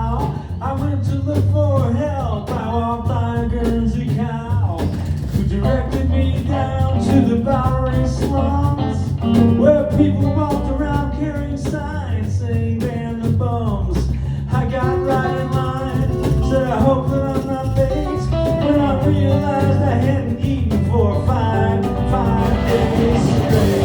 how I went to look for help. I walked by a Guernsey cow who directed me down to the Bowery slums, where people walked around carrying signs saying ban the bums. I got right in line, said I hope that I'm not late, when I realized I hadn't eaten for five days straight.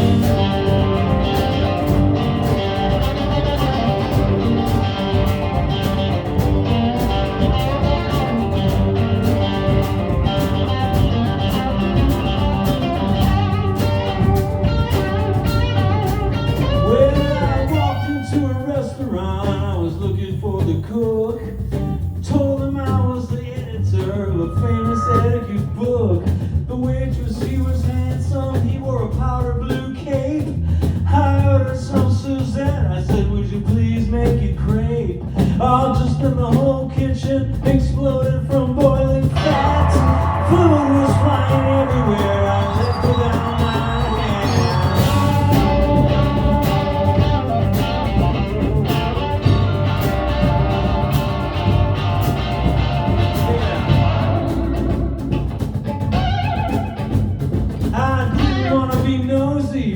Cook told him I was the editor of a famous etiquette book. The waitress, he was handsome, he wore a powder blue cape. I ordered some Suzette, I said, would you please make it crepe? Oh, just then the whole kitchen exploded from boiling fat. Food was flying everywhere, I left without my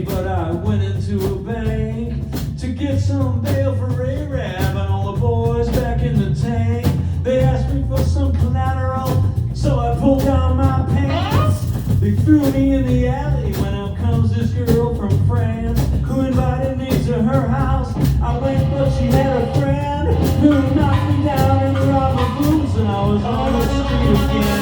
but I went into a bank to get some bail for Arab and all the boys back in the tank. They asked me for some collateral, so I pulled down my pants. They threw me in the alley when up comes this girl from France who invited me to her house. I went, but she had a friend who knocked me down and robbed my boots, and I was on the street again.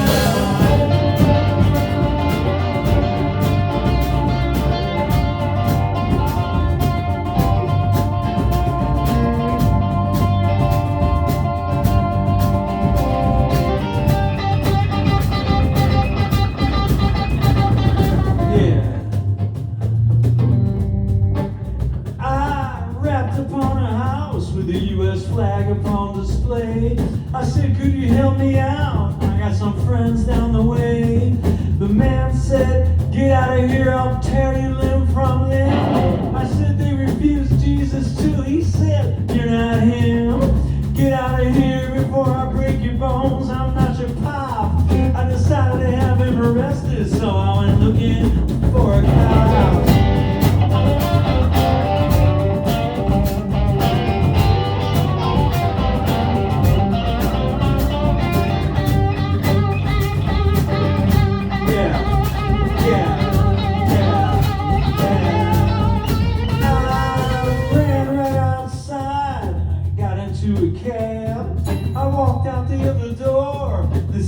Flag upon display. I said, could you help me out? I got some friends down the way. The man said, get out of here, I'll tear you limb from limb. I said, they refused Jesus too. He said, you're not him. Get out of here before I break your bones. I'm not your pop. I decided to have him arrested, so I went looking for a cop.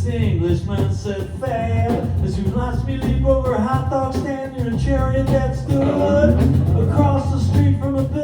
Englishman said, fab, as you watched me leap over a hot dog stand near a chariot that stood across the street from a building.